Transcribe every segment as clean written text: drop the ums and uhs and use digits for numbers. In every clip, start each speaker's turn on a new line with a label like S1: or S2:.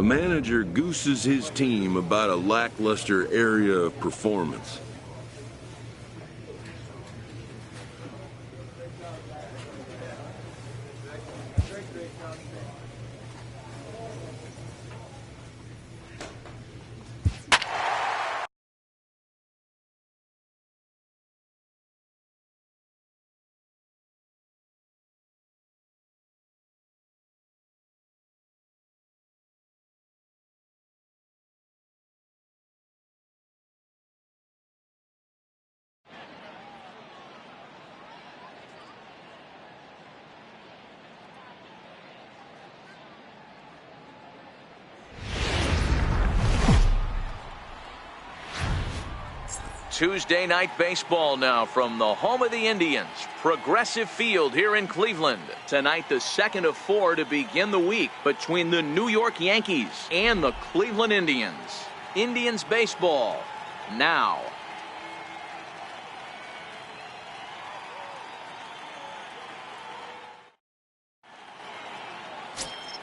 S1: A manager gooses his team about a lackluster area of performance.
S2: Tuesday night baseball now from the home of the Indians, Progressive Field here in Cleveland. Tonight, the second of 4 to begin the week between the New York Yankees and the Cleveland Indians. Indians baseball now.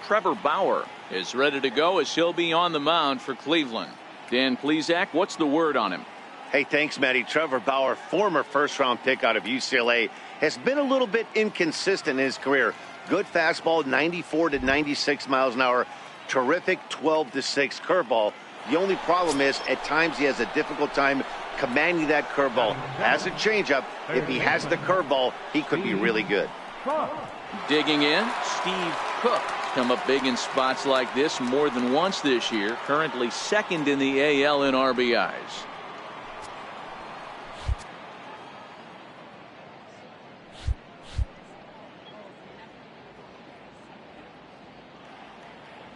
S2: Trevor Bauer is ready to go as he'll be on the mound for Cleveland. Dan Plesac, what's the word on him?
S3: Hey, thanks, Matty. Trevor Bauer, former first-round pick out of UCLA, has been a little bit inconsistent in his career. Good fastball, 94 to 96 miles an hour. Terrific 12 to 6 curveball. The only problem is at times he has a difficult time commanding that curveball. As a changeup, if he has the curveball, he could be really good.
S2: Digging in, Steve Cook. Come up big in spots like this more than once this year. Currently second in the AL in RBIs.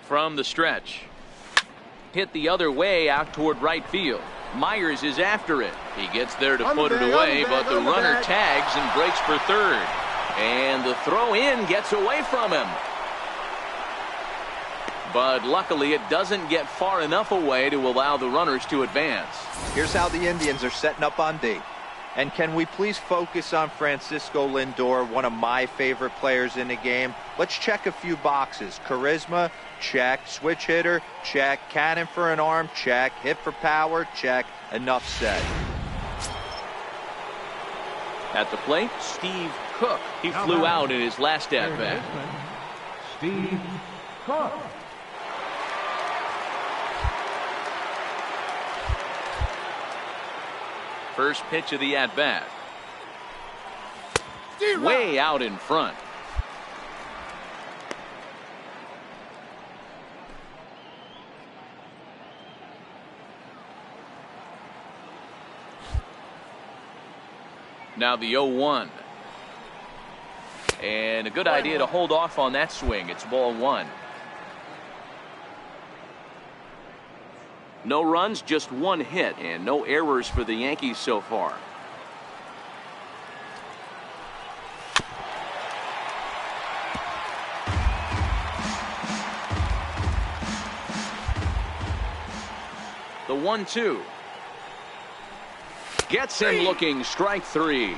S2: From the stretch. Hit the other way out toward right field. Myers is after it. He gets there to put it away, but the runner tags and breaks for third. And the throw in gets away from him. But luckily it doesn't get far enough away to allow the runners to advance.
S4: Here's how the Indians are setting up on D. And can we please focus on Francisco Lindor, one of my favorite players in the game? Let's check a few boxes. Charisma, check. Switch hitter, check. Cannon for an arm, check. Hit for power, check. Enough said.
S2: At the plate, Steve Cook. He flew out in his last at-bat.
S5: Steve Cook.
S2: First pitch of the at-bat. Way out in front. Now the 0-1. And a good idea to hold off on that swing. It's ball one. No runs, just one hit, and no errors for the Yankees so far. The 1-2. Gets him looking, strike three.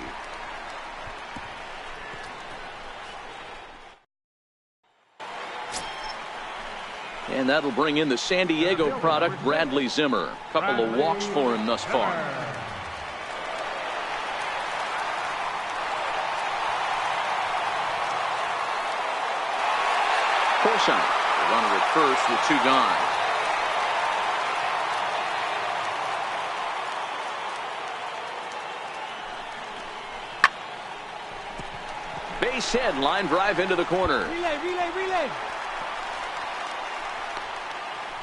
S2: And that'll bring in the San Diego product, Bradley Zimmer. Couple of walks for him thus far. Forsythe, the runner at first with two gone. Base hit, line drive into the corner.
S5: Relay.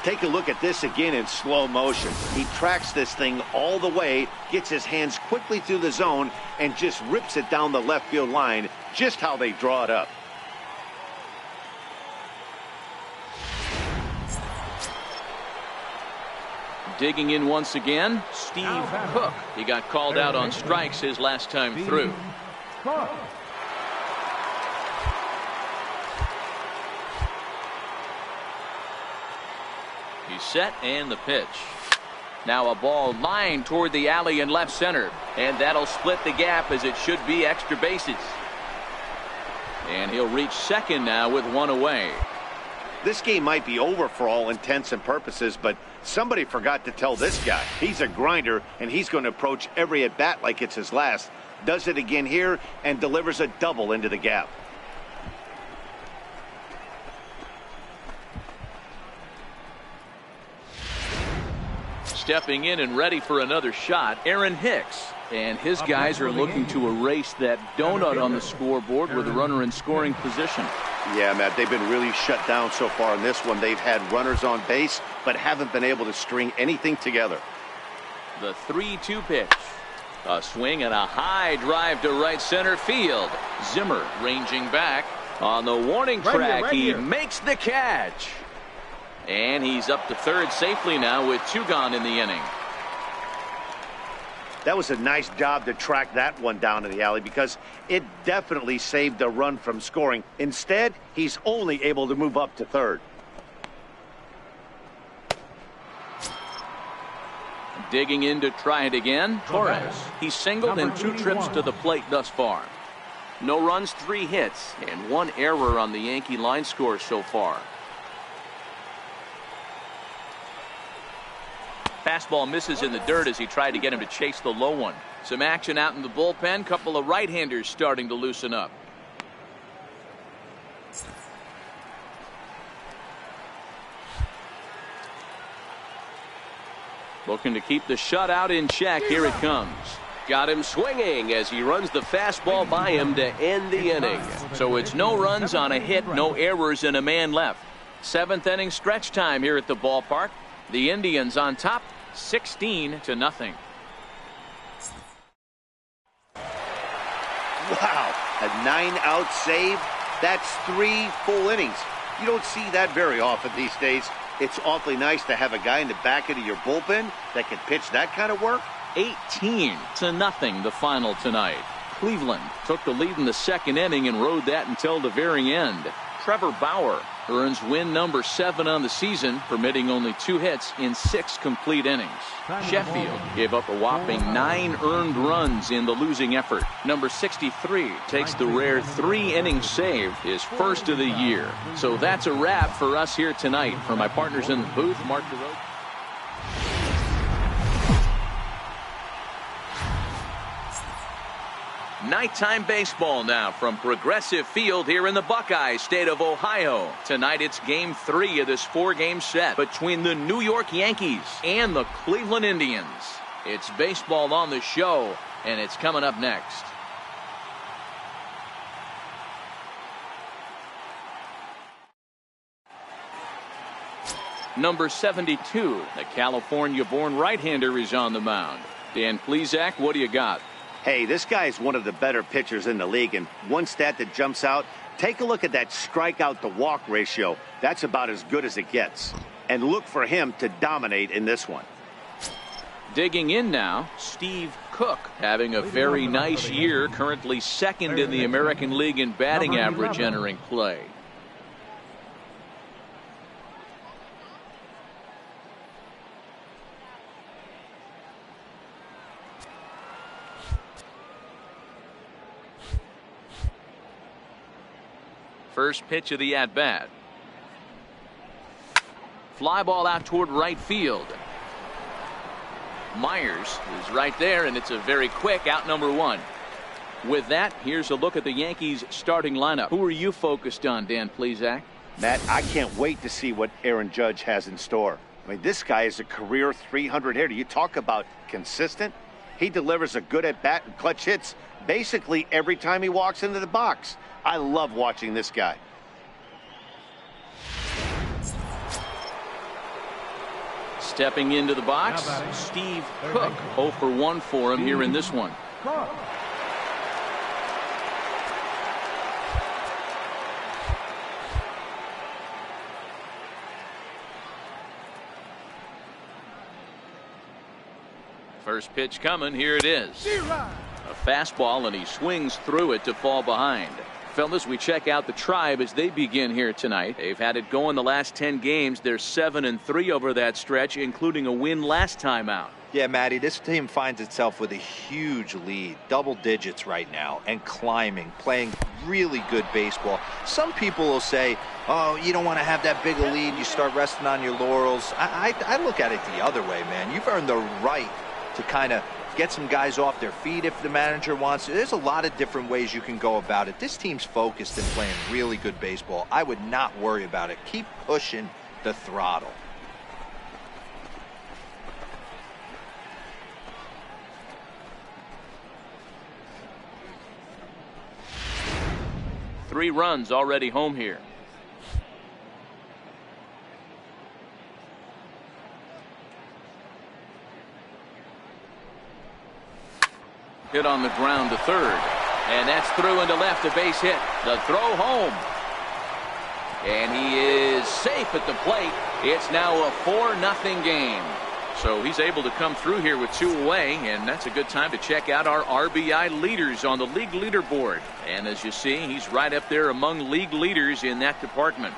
S3: Take a look at this again in slow motion. He tracks this thing all the way, gets his hands quickly through the zone, and just rips it down the left field line, just how they draw it up.
S2: Digging in once again, Steve Cook. He got called out on strikes his last time through. He's set and the pitch. Now a ball lined toward the alley in left center. And that'll split the gap as it should be extra bases. And he'll reach second now with one away.
S3: This game might be over for all intents and purposes, but somebody forgot to tell this guy. He's a grinder, and he's going to approach every at-bat like it's his last. Does it again here and delivers a double into the gap.
S2: Stepping in and ready for another shot, Aaron Hicks. And his guys are looking to erase that donut on the scoreboard with a runner in scoring position.
S3: Yeah, Matt, they've been really shut down so far in this one. They've had runners on base, but haven't been able to string anything together.
S2: The 3-2 pitch. A swing and a high drive to right center field. Zimmer ranging back on the warning track. He makes the catch. And he's up to third safely now with 2 gone in the inning.
S3: That was a nice job to track that one down in the alley because it definitely saved a run from scoring. Instead, he's only able to move up to third.
S2: Digging in to try it again, Torres. He's singled in 2 trips to the plate thus far. No runs, 3 hits, and 1 error on the Yankee line score so far. Fastball misses in the dirt as he tried to get him to chase the low one. Some action out in the bullpen. Couple of right-handers starting to loosen up. Looking to keep the shutout in check. Here it comes. Got him swinging as he runs the fastball by him to end the inning. So it's no runs on a hit, no errors, and a man left. 7th inning stretch time here at the ballpark. The Indians on top, 16-0.
S3: Wow, a 9-out save. That's 3 full innings. You don't see that very often these days. It's awfully nice to have a guy in the back end of your bullpen that can pitch that kind of work.
S2: 18-0 the final tonight. Cleveland took the lead in the 2nd inning and rode that until the very end. Trevor Bauer earns win number 7 on the season, permitting only 2 hits in 6 complete innings. Sheffield gave up a whopping 9 earned runs in the losing effort. Number 63 takes the rare 3-inning save, his first of the year. So that's a wrap for us here tonight. For my partners in the booth, Mark DeRoche. Nighttime baseball now from Progressive Field here in the Buckeye State of Ohio. Tonight it's game 3 of this 4-game set between the New York Yankees and the Cleveland Indians. It's baseball on the show, and it's coming up next. Number 72, the California-born right-hander, is on the mound. Dan Plesac, what do you got?
S3: Hey, this guy is one of the better pitchers in the league, and one stat that jumps out, take a look at that strikeout to walk ratio. That's about as good as it gets. And look for him to dominate in this one.
S2: Digging in now, Steve Cook, having a very nice year, currently 2nd in the American League in batting average entering play. First pitch of the at-bat. Fly ball out toward right field. Myers is right there, and it's a very quick out, number 1. With that, here's a look at the Yankees starting lineup. Who are you focused on, Dan Plesac?
S3: Matt, I can't wait to see what Aaron Judge has in store. I mean, this guy is a career 300 hitter. You talk about consistent. He delivers a good at-bat and clutch hits basically every time he walks into the box. I love watching this guy.
S2: Stepping into the box, Steve Cook. 0 for 1 for him here in this one. First pitch coming. Here it is. A fastball, and he swings through it to fall behind. Fellas, we check out the Tribe as they begin here tonight. They've had it going the last 10 games. They're 7-3 over that stretch, including a win last time out.
S4: Yeah, Matty, this team finds itself with a huge lead, double digits right now, and climbing, playing really good baseball. Some people will say, oh, you don't want to have that big a lead, you start resting on your laurels. I look at it the other way, man. You've earned the right to kind of get some guys off their feet if the manager wants to. There's a lot of different ways you can go about it. This team's focused and playing really good baseball. I would not worry about it. Keep pushing the throttle.
S2: Three runs already home here. Hit on the ground to third. And that's through into left, a base hit. The throw home. And he is safe at the plate. It's now a 4-0 game. So he's able to come through here with 2 away, and that's a good time to check out our RBI leaders on the league leaderboard. And as you see, he's right up there among league leaders in that department.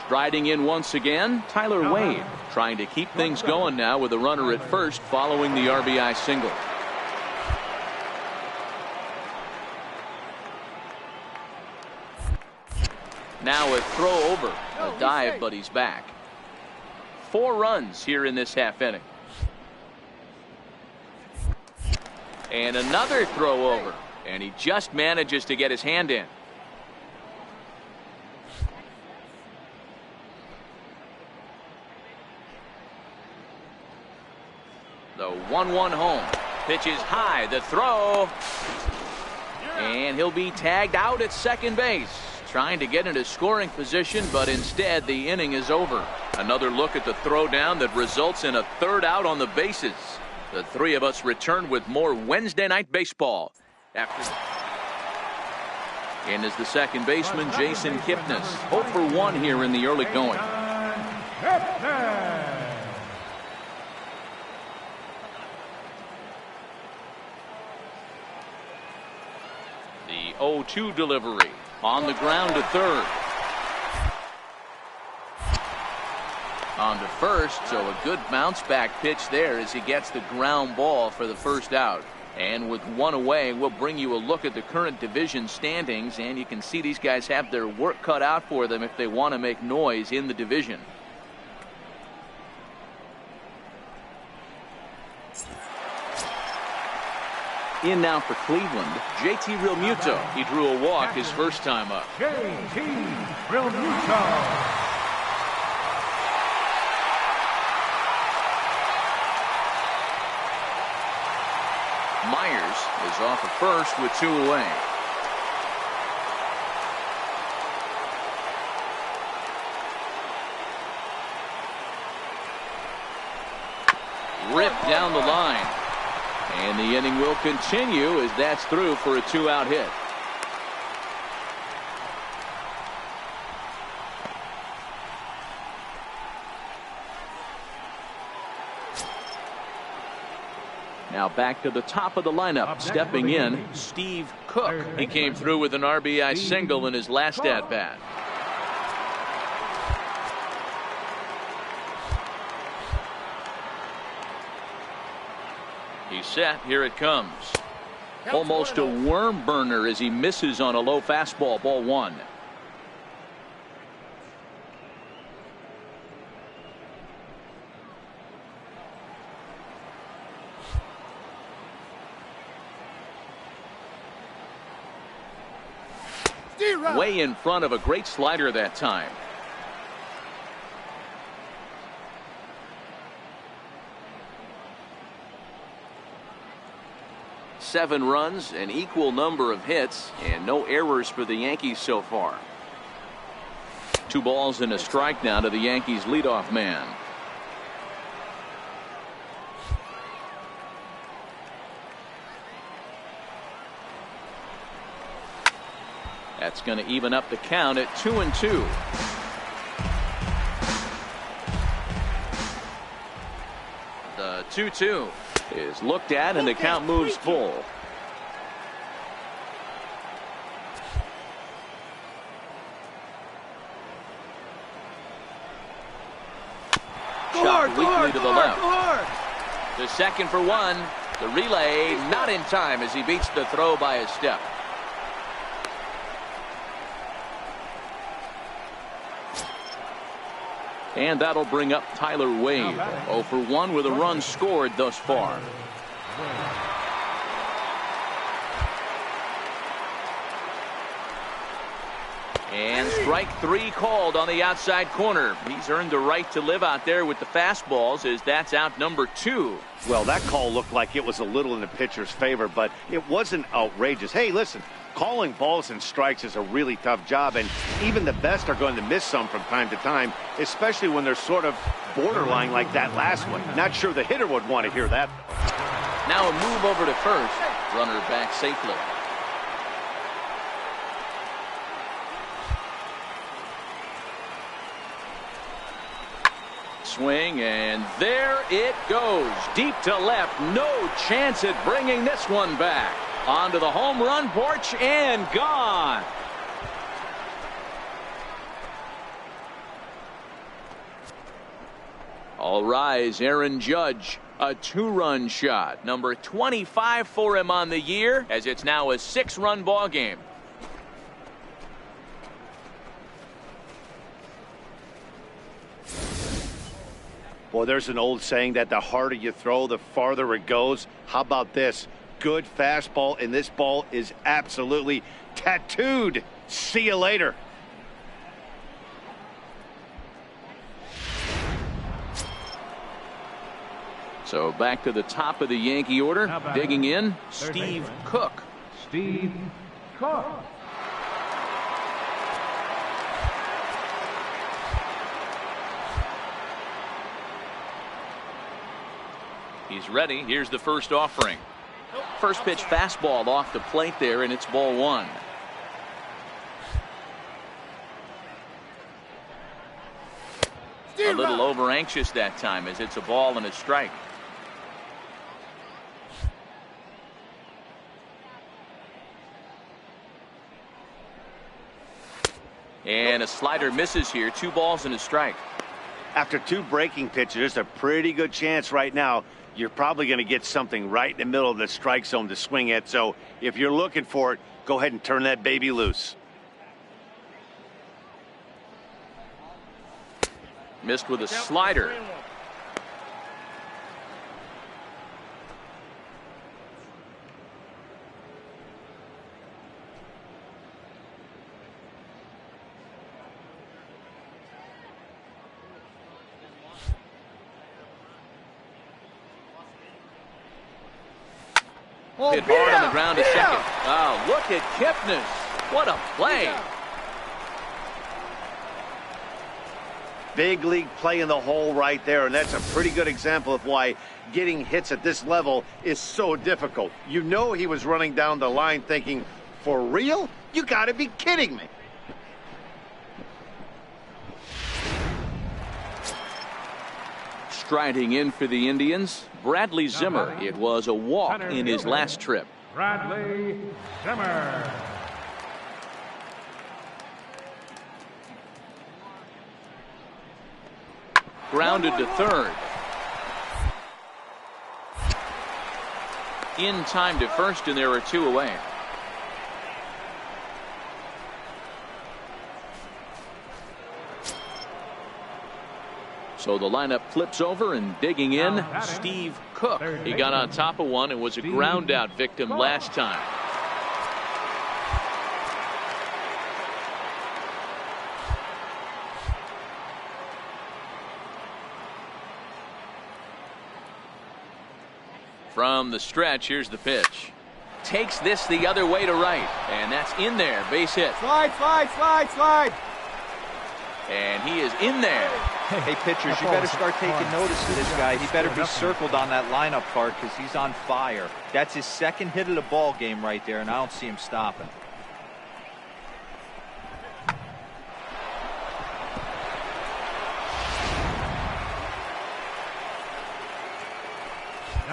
S2: Striding in once again, Tyler Wade, trying to keep things going now with a runner at first following the RBI single. Now a throw over, a dive, but he's back. 4 runs here in this half inning. And another throw over, and he just manages to get his hand in. The 1-1 home. Pitch is high, the throw. And he'll be tagged out at second base. Trying to get into scoring position, but instead the inning is over. Another look at the throw down that results in a third out on the bases. The three of us return with more Wednesday Night Baseball. In is the second baseman, Jason Kipnis. 0 for 1 here in the early going. The 0-2 delivery. On the ground to third. On to first, so a good bounce back pitch there as he gets the ground ball for the first out. And with 1 away, we'll bring you a look at the current division standings, and you can see these guys have their work cut out for them if they want to make noise in the division. In now for Cleveland, JT Realmuto. He drew a walk his first time up.
S5: JT Realmuto.
S2: Myers is off at first with 2 away. Ripped down the line. And the inning will continue as that's through for a 2-out hit. Now back to the top of the lineup, stepping in, Steve Cook. He came through with an RBI single in his last at-bat. He's set. Here it comes. Almost a worm burner as he misses on a low fastball. Ball 1. Way in front of a great slider that time. Seven runs, an equal number of hits, and no errors for the Yankees so far. 2 balls and a strike now to the Yankees leadoff man. That's going to even up the count at 2-2. The 2-2 is looked at, and the count moves full. Shot weakly to the left. The second for one. The relay not in time as he beats the throw by a step. And that'll bring up Tyler Wade. 0 for 1 with a run scored thus far. And strike 3 called on the outside corner. He's earned the right to live out there with the fastballs, as that's out number 2.
S3: Well, that call looked like it was a little in the pitcher's favor, but it wasn't outrageous. Hey, listen, calling balls and strikes is a really tough job, and even the best are going to miss some from time to time, especially when they're sort of borderline like that last one. Not sure the hitter would want to hear that.
S2: Now a move over to first. Runner back safely. Swing, and there it goes. Deep to left. No chance at bringing this one back. Onto the home run porch and gone. All rise, Aaron Judge. A 2-run shot. Number 25 for him on the year, as it's now a 6-run ball game.
S3: Well, there's an old saying that the harder you throw, the farther it goes. How about this? Good fastball, and this ball is absolutely tattooed. See you later.
S2: So back to the top of the Yankee order. Digging in, Steve Cook.
S5: Steve Cook.
S2: He's ready. Here's the first offering. First pitch fastball off the plate there, and it's ball 1. A little over anxious that time, as it's a ball and a strike. And a slider misses here. 2 balls and a strike.
S3: After 2 breaking pitches, there's a pretty good chance right now you're probably going to get something right in the middle of the strike zone to swing at. So if you're looking for it, go ahead and turn that baby loose.
S2: Missed with a slider. Hit hard on the ground to second. Oh, look at Kipnis. What a play.
S3: Big league play in the hole right there, and that's a pretty good example of why getting hits at this level is so difficult. You know he was running down the line thinking, for real? You got to be kidding me.
S2: Striding in for the Indians, Bradley Zimmer. It was a walk in his last trip.
S5: Bradley Zimmer.
S2: Grounded to third. In time to first, and there are 2 away. So the lineup flips over, and digging in, Steve Cook. He got on top of one and was a ground out victim last time. From the stretch, here's the pitch. Takes this the other way to right, and that's in there. Base hit.
S6: Slide, slide, slide, slide.
S2: And he is in there.
S4: Hey, pitchers, you better start taking notice of this guy. He better be circled on that lineup card because he's on fire. That's his 2nd hit of the ball game right there, and I don't see him stopping.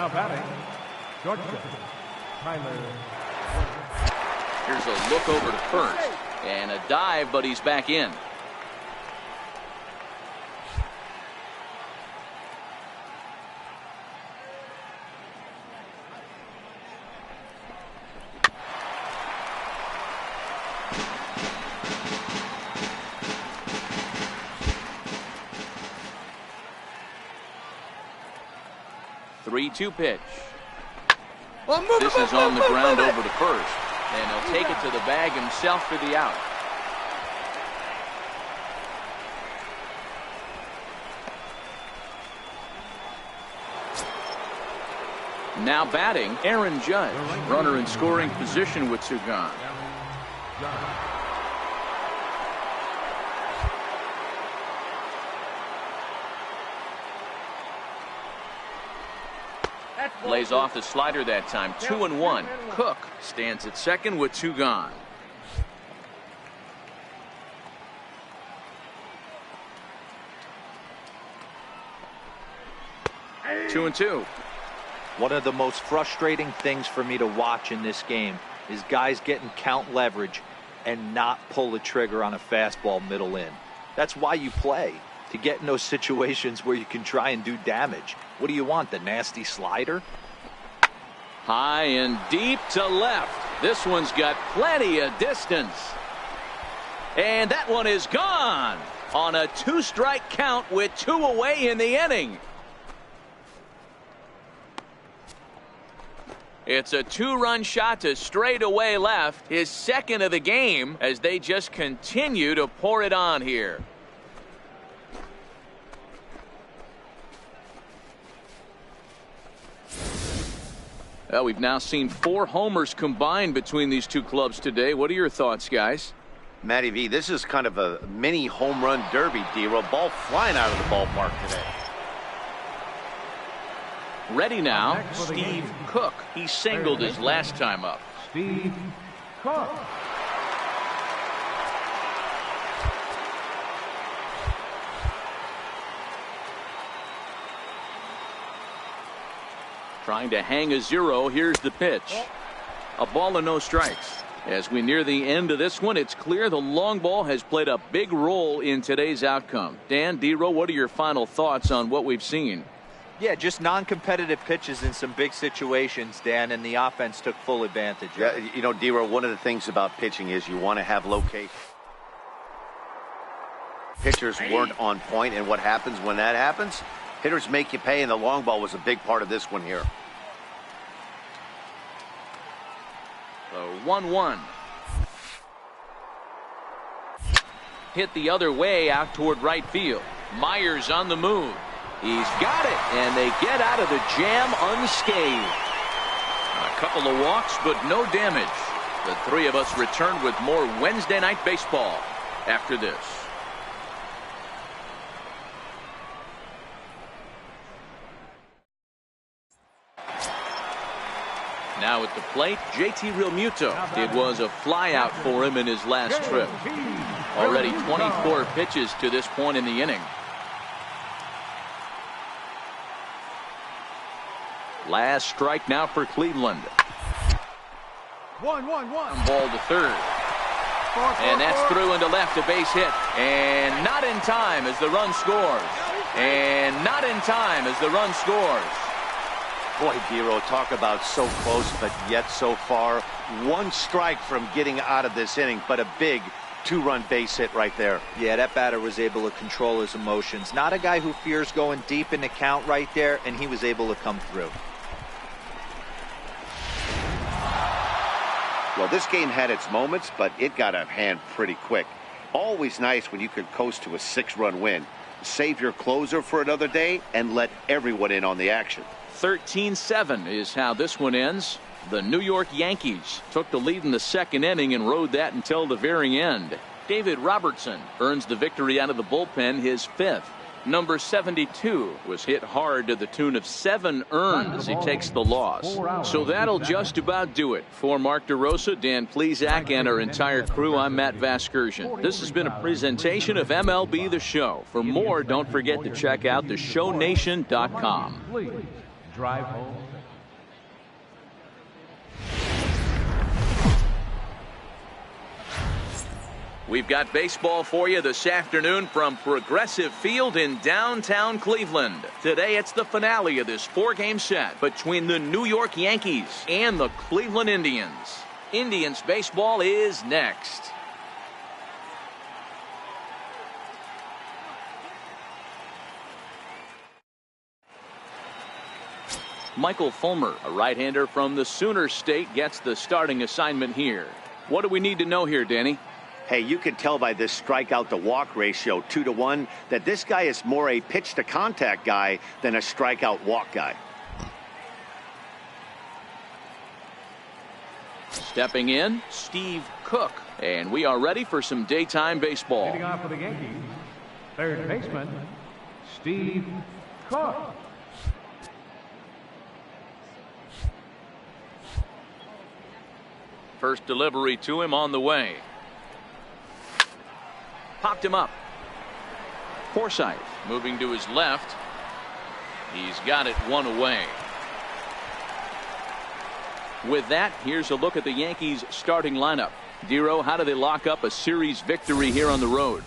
S5: Now batting, shortstop, Tyler.
S2: Here's a look over to first. And a dive, but he's back in. Three-two pitch. This is on the ground over to first. And he'll take it to the bag himself for the out. Now batting, Aaron Judge. Runner in scoring position with two gone. Lays off the slider that time. 2-1. Cook stands at second with two gone. 2-2.
S4: One of the most frustrating things for me to watch in this game is guys getting count leverage and not pull the trigger on a fastball middle in. That's why you play, to get in those situations where you can try and do damage. What do you want, the nasty slider?
S2: High and deep to left. This one's got plenty of distance. And that one is gone on a two-strike count with two away in the inning. It's a two-run shot to straightaway left, his second of the game, as they just continue to pour it on here. Well, we've now seen 4 homers combined between these two clubs today. What are your thoughts, guys?
S3: Matty V, this is kind of a mini home run derby, D-Row. Ball flying out of the ballpark today.
S2: Ready now, Steve Cook. He singled his last time up.
S5: Steve Cook.
S2: Trying to hang a 0. Here's the pitch. A ball and no strikes. As we near the end of this one, it's clear the long ball has played a big role in today's outcome. Dan, D-Row, what are your final thoughts on what we've seen?
S4: Yeah, just non-competitive pitches in some big situations, Dan, and the offense took full advantage.
S3: Yeah, you know, D-Row, one of the things about pitching is you want to have location. Pitchers weren't on point, and what happens when that happens? Hitters make you pay, and the long ball was a big part of this one here.
S2: So 1-1. Hit the other way out toward right field. Myers on the move. He's got it, and they get out of the jam unscathed. A couple of walks, but no damage. The three of us return with more Wednesday Night Baseball after this. Now at the plate, JT Realmuto. It was a flyout for him in his last trip. Already 24 pitches to this point in the inning. Last strike now for Cleveland.
S6: 1-1-1.
S2: Ball to third. And that's through into left, a base hit. And not in time as the run scores. And not in time as the run scores.
S3: Boy, D-Row, talk about so close, but yet so far. One strike from getting out of this inning, but a big two-run base hit right there.
S4: Yeah, that batter was able to control his emotions. Not a guy who fears going deep in the count right there, and he was able to come through.
S3: Well, this game had its moments, but it got out of hand pretty quick. Always nice when you could coast to a 6-run win. Save your closer for another day and let everyone in on the action.
S2: 13-7 is how this one ends. The New York Yankees took the lead in the second inning and rode that until the very end. David Robertson earns the victory out of the bullpen, his 5th. Number 72 was hit hard to the tune of 7 earned as he takes the loss. So that'll just about do it. For Mark DeRosa, Dan Plesac, and our entire crew, I'm Matt Vasgersian. This has been a presentation of MLB The Show. For more, don't forget to check out theshownation.com.
S5: Drive home.
S2: We've got baseball for you this afternoon from Progressive Field in downtown Cleveland. Today it's the finale of this 4-game set between the New York Yankees and the Cleveland Indians. Indians baseball is next. Michael Fulmer, a right-hander from the Sooner State, gets the starting assignment here. What do we need to know here, Danny?
S3: Hey, you can tell by this strikeout to walk ratio 2-to-1 that this guy is more a pitch to contact guy than a strikeout walk guy.
S2: Stepping in, Steve Cook, and we are ready for some daytime baseball.
S5: Leading off for the Yankees, third baseman, Steve Cook.
S2: First delivery to him on the way. Popped him up. Forsythe moving to his left. He's got it one away. With that, here's a look at the Yankees starting lineup. Dero, how do they lock up a series victory here on the road?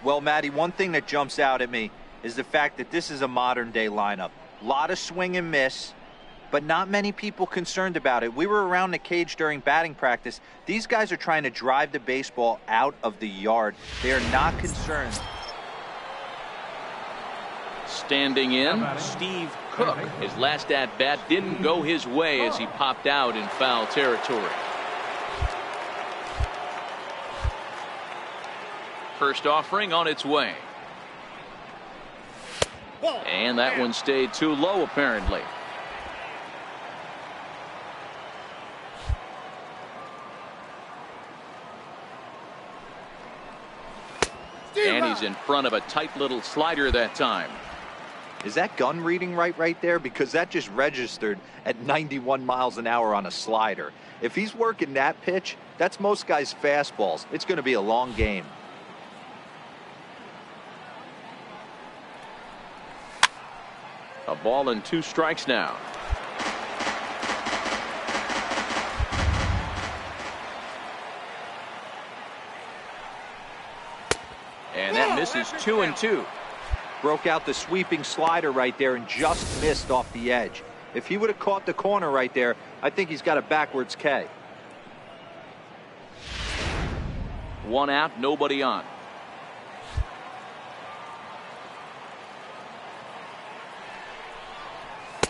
S4: Well, Matty, one thing that jumps out at me is the fact that this is a modern day lineup. A lot of swing and miss, but not many people concerned about it. We were around the cage during batting practice. These guys are trying to drive the baseball out of the yard. They are not concerned.
S2: Standing in, Steve Cook. His last at-bat didn't go his way as he popped out in foul territory. First offering on its way. And that one stayed too low, apparently. And he's in front of a tight little slider that time.
S4: Is that gun reading right there? Because that just registered at 91 miles an hour on a slider. If he's working that pitch, that's most guys' fastballs. It's going to be a long game.
S2: A ball and 2 strikes now. And that misses 2-2.
S4: Broke out the sweeping slider right there and just missed off the edge. If he would have caught the corner right there, I think he's got a backwards K.
S2: 1 out, nobody on.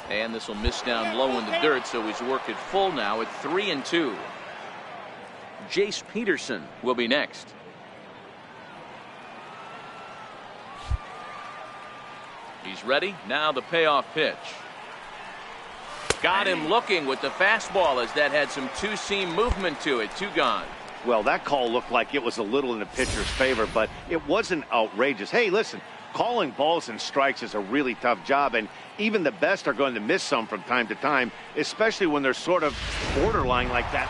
S2: And this will miss down low in the dirt, so he's worked it full now at 3-2. Jace Peterson will be next. He's ready. Now the payoff pitch. Got him looking with the fastball as that had some two-seam movement to it. 2 gone.
S3: Well, that call looked like it was a little in the pitcher's favor, but it wasn't outrageous. Hey, listen, calling balls and strikes is a really tough job, and even the best are going to miss some from time to time, especially when they're sort of borderline like that.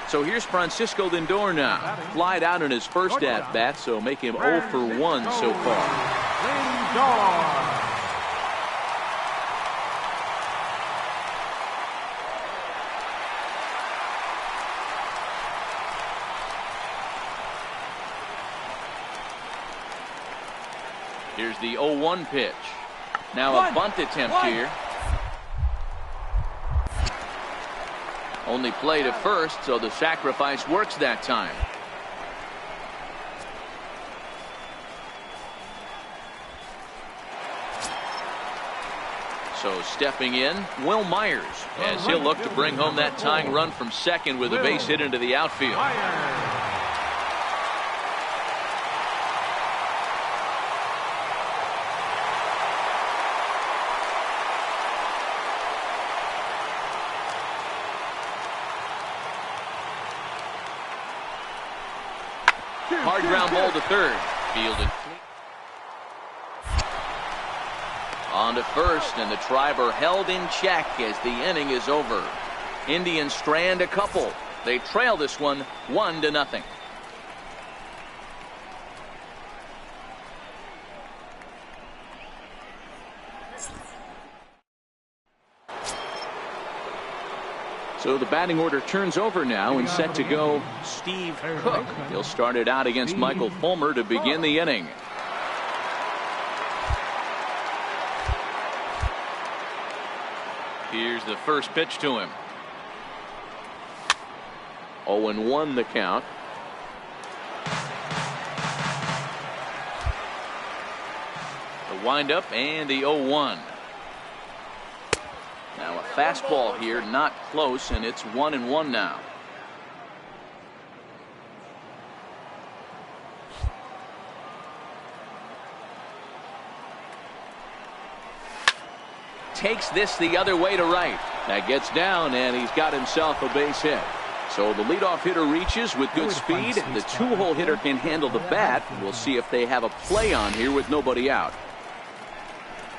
S2: So here's Francisco Lindor now. Flied out in his first at-bat, so make him 0 for 1 so far.
S5: Lindor.
S2: Here's the 0-1 pitch. Now a bunt attempt here. Only play to first, so the sacrifice works that time. So stepping in, Will Myers, as he'll look to bring home that tying run from second with a base hit into the outfield. Hard ground ball to third. Fielded. On to first, and the Triber held in check as the inning is over. Indians strand a couple. They trail this one 1-0. So the batting order turns over now, and set to go Steve Cook. He'll start it out against Michael Fulmer to begin the inning. Here's the first pitch to him. 0-1 the count. The windup and the 0-1. Now a fastball here, not close, and it's 1-1 now. Takes this the other way to right. That gets down, and he's got himself a base hit. So the leadoff hitter reaches with good speed. The two-hole hitter can handle the bat. We'll see if they have a play on here with nobody out.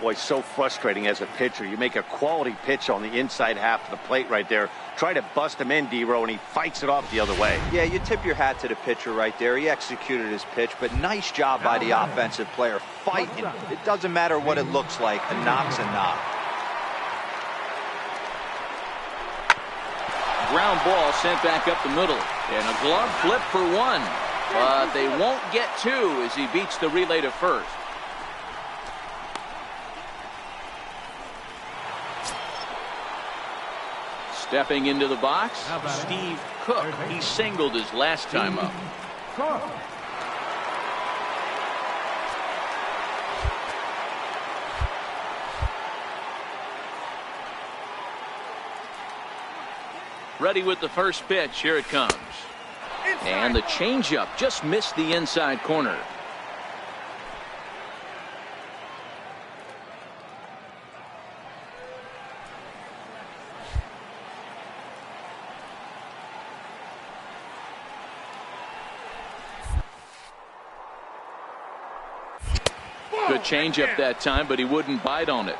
S3: Boy, so frustrating as a pitcher. You make a quality pitch on the inside half of the plate right there. Try to bust him in, D-Row, and he fights it off the other way.
S4: Yeah, you tip your hat to the pitcher right there. He executed his pitch, but nice job by the offensive player fighting. It doesn't matter what it looks like. A knock's a knock.
S2: Ground ball sent back up the middle, and a glove flip for one, but they won't get two as he beats the relay to first. Stepping into the box, Steve Cook. He singled his last time up. Ready with the first pitch. Here it comes. And the changeup just missed the inside corner. Good changeup that time, but he wouldn't bite on it.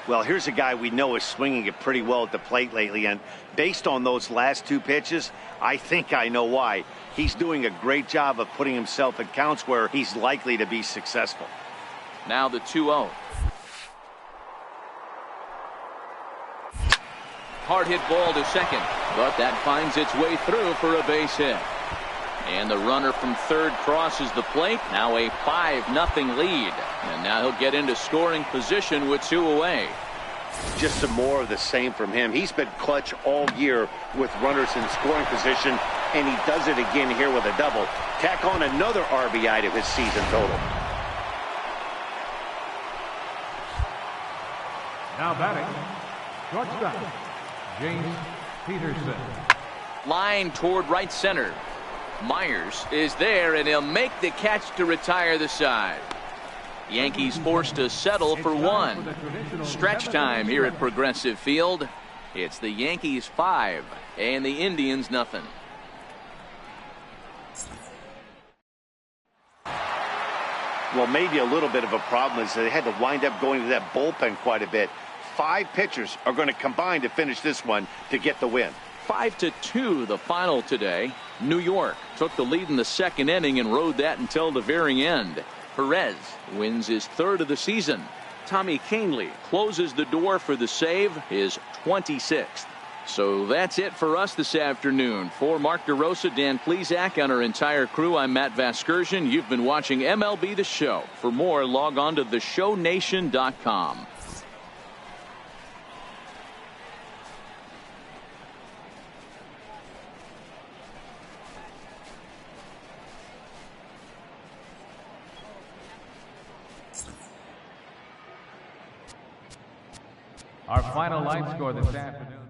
S3: Well, here's a guy we know is swinging it pretty well at the plate lately, and based on those last two pitches, I think I know why. He's doing a great job of putting himself in counts where he's likely to be successful.
S2: Now the 2-0. Hard hit ball to second, but that finds its way through for a base hit. And the runner from third crosses the plate. Now a 5-0 lead. And now he'll get into scoring position with two away.
S3: Just some more of the same from him. He's been clutch all year with runners in scoring position, and he does it again here with a double. Tack on another RBI to his season total.
S5: Now batting, shortstop, James Peterson.
S2: Line toward right center. Myers is there, and he'll make the catch to retire the side. Yankees forced to settle for one. Stretch time here at Progressive Field. It's the Yankees 5 and the Indians nothing.
S3: Well, maybe a little bit of a problem is they had to wind up going to that bullpen quite a bit. 5 pitchers are going to combine to finish this one to get the win.
S2: 5-2 the final today. New York took the lead in the second inning and rode that until the very end. Perez wins his third of the season. Tommy Kahnle closes the door for the save, his 26th. So that's it for us this afternoon. For Mark DeRosa, Dan Plesac, and our entire crew, I'm Matt Vasgersian. You've been watching MLB The Show. For more, log on to theshownation.com.
S5: Our final line score this afternoon.